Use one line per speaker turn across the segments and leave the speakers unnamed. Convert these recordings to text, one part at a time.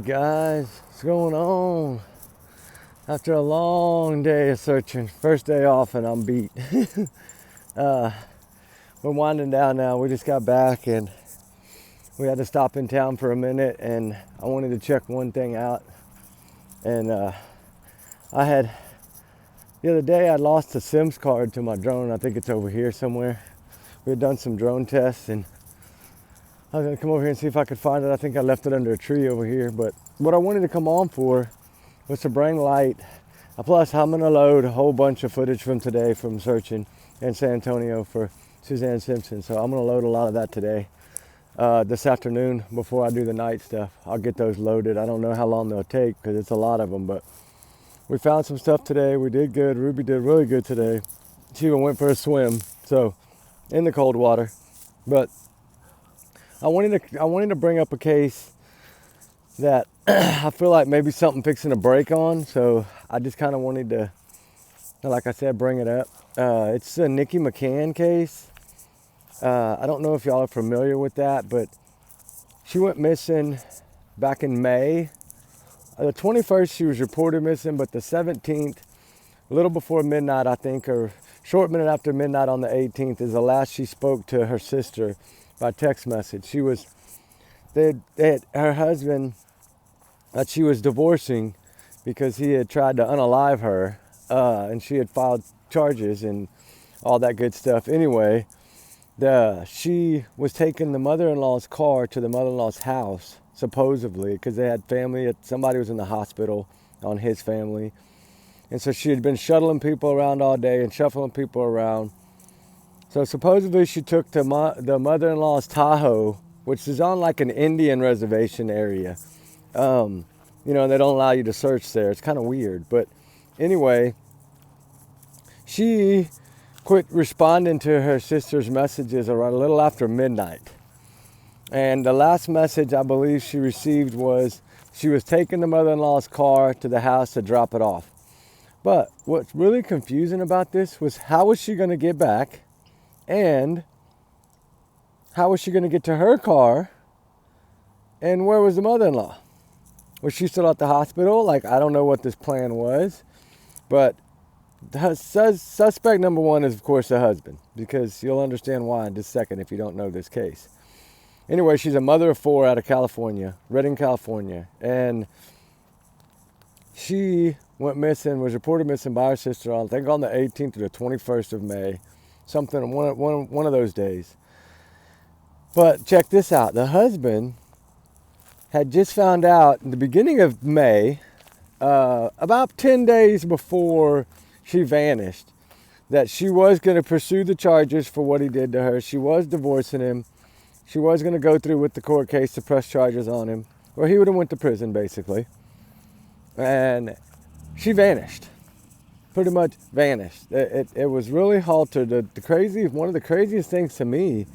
Guys, what's going on? After a long day of searching, first day off and I'm beat. uh, we're winding down now. We just got back and we had to stop in town for a minute, and I wanted to check one thing out. And I had, the other day I lost a SIMS card to my drone. I think it's over here somewhere. We had done some drone tests and I was gonna come over here and see if I could find it. I think I left it under a tree over here. But what I wanted to come on for was to bring light. Plus, I'm gonna load a whole bunch of footage from today from searching in San Antonio for Suzanne Simpson. So I'm gonna load a lot of that today. This afternoon before I do the night stuff. I'll get those loaded. I don't know how long they'll take because it's a lot of them, but we found some stuff today. We did good. Ruby did really good today. She even went for a swim, so in the cold water. But I wanted to bring up a case that I feel like maybe something fixing to break on. So I just kind of wanted to, like I said, bring it up. It's a Nikki McCain case. I don't know if y'all are familiar with that, but she went missing back in May. The 21st she was reported missing, but the 17th, a little before midnight, I think, or short minute after midnight on the 18th is the last she spoke to her sister by text message. She was, her husband that she was divorcing because he had tried to unalive her, and she had filed charges and all that good stuff. Anyway, she was taking the mother-in-law's car to the mother-in-law's house, supposedly, because they had family. Somebody was in the hospital on his family. And so she had been shuttling people around all day and shuffling people around. So supposedly she took the mother-in-law's Tahoe, which is on like an Indian reservation area. They don't allow you to search there. It's kind of weird. But anyway, she quit responding to her sister's messages around a little after midnight. And the last message I believe she received was she was taking the mother-in-law's car to the house to drop it off. But what's really confusing about this was how was she going to get back? And how was she going to get to her car? And where was the mother-in-law? Was she still at the hospital? Like, I don't know what this plan was. But suspect number one is, of course, the husband. Because you'll understand why in just a second if you don't know this case. Anyway, she's a mother of 4 out of California, Redding, California. And she went missing, was reported missing by her sister on, I think, on the 18th or the 21st of May. Something, one of those days. But check this out. The husband had just found out in the beginning of May, about 10 days before she vanished, that she was going to pursue the charges for what he did to her. She was divorcing him. She was going to go through with the court case to press charges on him, or he would have went to prison, basically. And she vanished. Pretty much vanished. It was really halted. One of the craziest things to me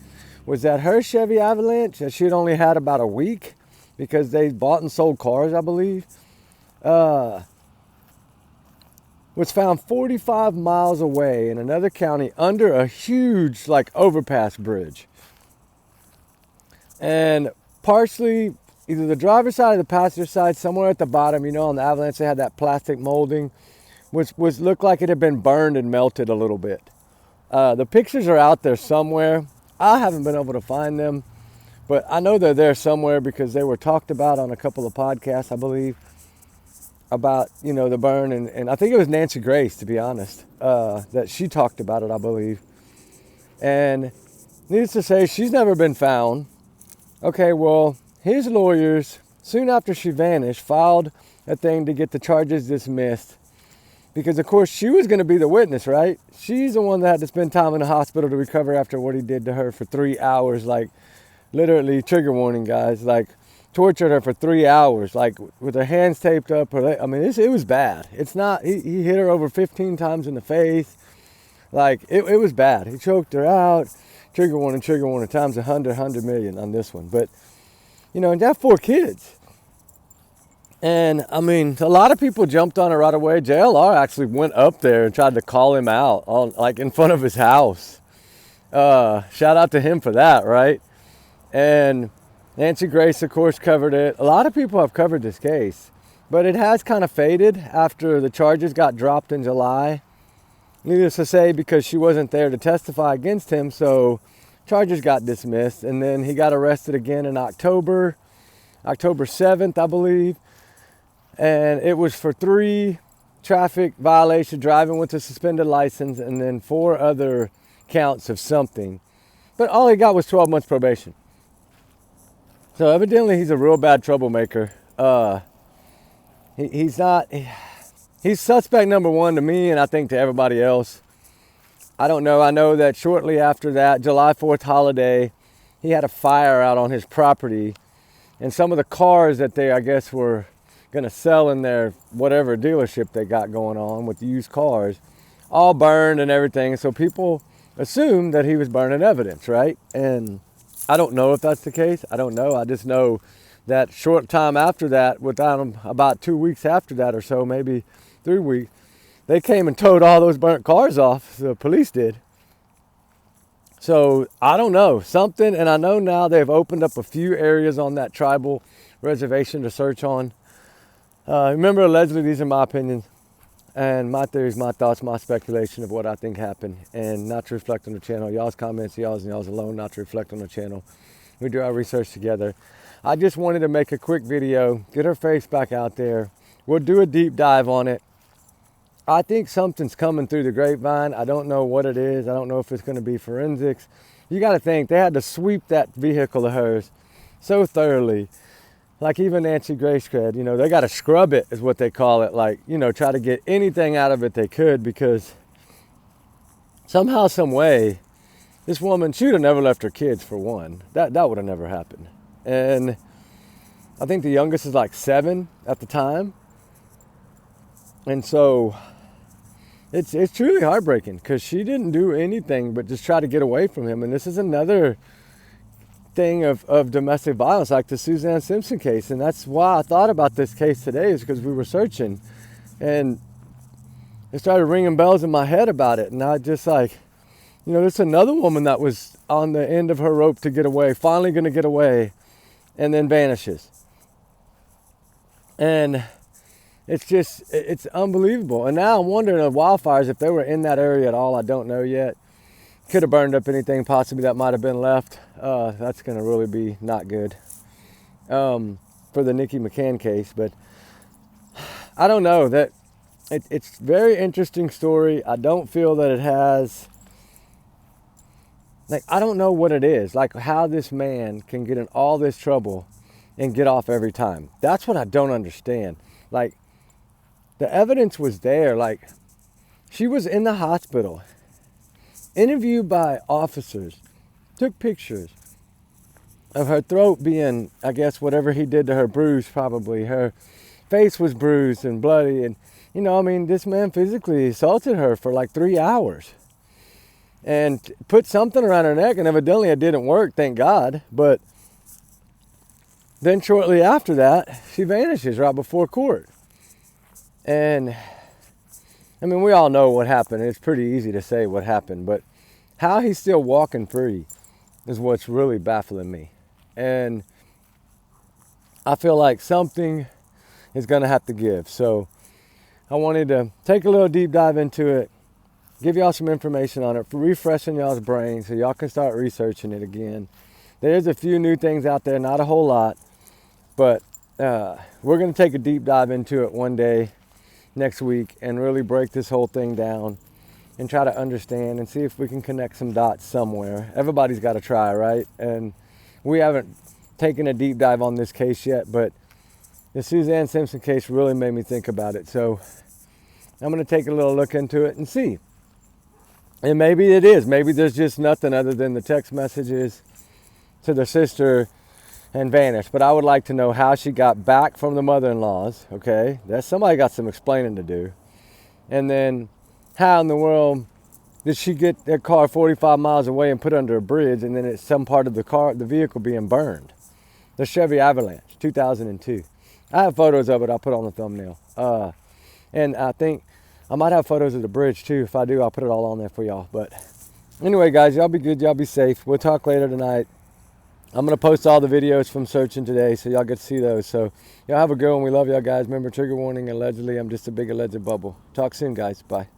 was that her Chevy Avalanche, that she had only had about a week because they bought and sold cars, I believe, was found 45 miles away in another county under a huge overpass bridge. And partially either the driver's side or the passenger side, somewhere at the bottom, on the Avalanche they had that plastic molding, which looked like it had been burned and melted a little bit. The pictures are out there somewhere. I haven't been able to find them, but I know they're there somewhere because they were talked about on a couple of podcasts, I believe, about, the burn. And I think it was Nancy Grace, to be honest, that she talked about it, I believe. And needless to say, she's never been found. Okay, well, his lawyers, soon after she vanished, filed a thing to get the charges dismissed. Because, of course, she was going to be the witness, right? She's the one that had to spend time in the hospital to recover after what he did to her for 3 hours. Literally, trigger warning, guys. Tortured her for 3 hours, with her hands taped up. It was bad. It's not, he hit her over 15 times in the face. It was bad. He choked her out. Trigger warning, times 100 million on this one. But, and they have 4 kids. And, a lot of people jumped on it right away. JLR actually went up there and tried to call him out, in front of his house. Shout out to him for that, right? And Nancy Grace, of course, covered it. A lot of people have covered this case, but it has kind of faded after the charges got dropped in July. Needless to say, because she wasn't there to testify against him, so charges got dismissed. And then he got arrested again in October 7th, I believe. And it was for 3 traffic violations, driving with a suspended license, and then 4 other counts of something. But all he got was 12 months probation. So evidently he's a real bad troublemaker. He's suspect number 1 to me, and I think to everybody else. I don't know. I know that shortly after that, July 4th holiday, he had a fire out on his property, and some of the cars that they, I guess, were going to sell in their whatever dealership they got going on with used cars, all burned and everything. So people assumed that he was burning evidence, right? And I don't know if that's the case. I don't know. I just know that short time after that, about 2 weeks after that or so, maybe 3 weeks, they came and towed all those burnt cars off. The police did. So I don't know, something, and I know now they've opened up a few areas on that tribal reservation to search on. Remember, allegedly, these are my opinions and my theories, my thoughts, my speculation of what I think happened, and not to reflect on the channel. Y'all's comments, y'all's alone, not to reflect on the channel. We do our research together. I just wanted to make a quick video, get her face back out there. We'll do a deep dive on it. I think something's coming through the grapevine. I don't know what it is. I don't know if it's going to be forensics. You got to think, they had to sweep that vehicle of hers so thoroughly. Like even Nancy Grace said, they got to scrub it, is what they call it. Like, try to get anything out of it they could, because somehow, some way, this woman, she would have never left her kids, for one. That would have never happened. And I think the youngest is like 7 at the time. And so it's truly heartbreaking, because she didn't do anything but just try to get away from him. And this is another thing of domestic violence, like the Suzanne Simpson case. And that's why I thought about this case today, is because we were searching and it started ringing bells in my head about it. And I just like, there's another woman that was on the end of her rope to get away, finally going to get away, and then vanishes. And it's unbelievable. And now I'm wondering, of wildfires, if they were in that area at all, I don't know yet. Could have burned up anything possibly that might have been left. That's going to really be not good for the Nikki McCain case. But I don't know. That it's a very interesting story. I don't feel that it has, I don't know what it is. Like, how this man can get in all this trouble and get off every time. That's what I don't understand. Like, the evidence was there. Like, she was in the hospital, interviewed by officers, took pictures of her throat being, I guess, whatever he did to her, bruised probably. Her face was bruised and bloody. And, this man physically assaulted her for like 3 hours and put something around her neck, and evidently it didn't work, thank God. But then shortly after that, she vanishes right before court. And we all know what happened. It's pretty easy to say what happened, but how he's still walking free is what's really baffling me. And I feel like something is going to have to give. So I wanted to take a little deep dive into it, give y'all some information on it, for refreshing y'all's brains so y'all can start researching it again. There's a few new things out there, not a whole lot, but we're going to take a deep dive into it one day next week and really break this whole thing down and try to understand and see if we can connect some dots somewhere. Everybody's got to try, right? And we haven't taken a deep dive on this case yet, but the Suzanne Simpson case really made me think about it. So I'm going to take a little look into it and see. And maybe it is. Maybe there's just nothing other than the text messages to the sister and vanished. But I would like to know how she got back from the mother-in-law's, okay? Somebody got some explaining to do. And then how in the world did she get their car 45 miles away and put under a bridge, and then it's some part of the vehicle being burned? The Chevy Avalanche, 2002. I have photos of it. I'll put on the thumbnail. And I think I might have photos of the bridge too. If I do, I'll put it all on there for y'all. But anyway, guys, y'all be good. Y'all be safe. We'll talk later tonight. I'm going to post all the videos from searching today, so y'all get to see those. So y'all have a good one. We love y'all guys. Remember, trigger warning, allegedly. I'm just a big alleged bubble. Talk soon, guys. Bye.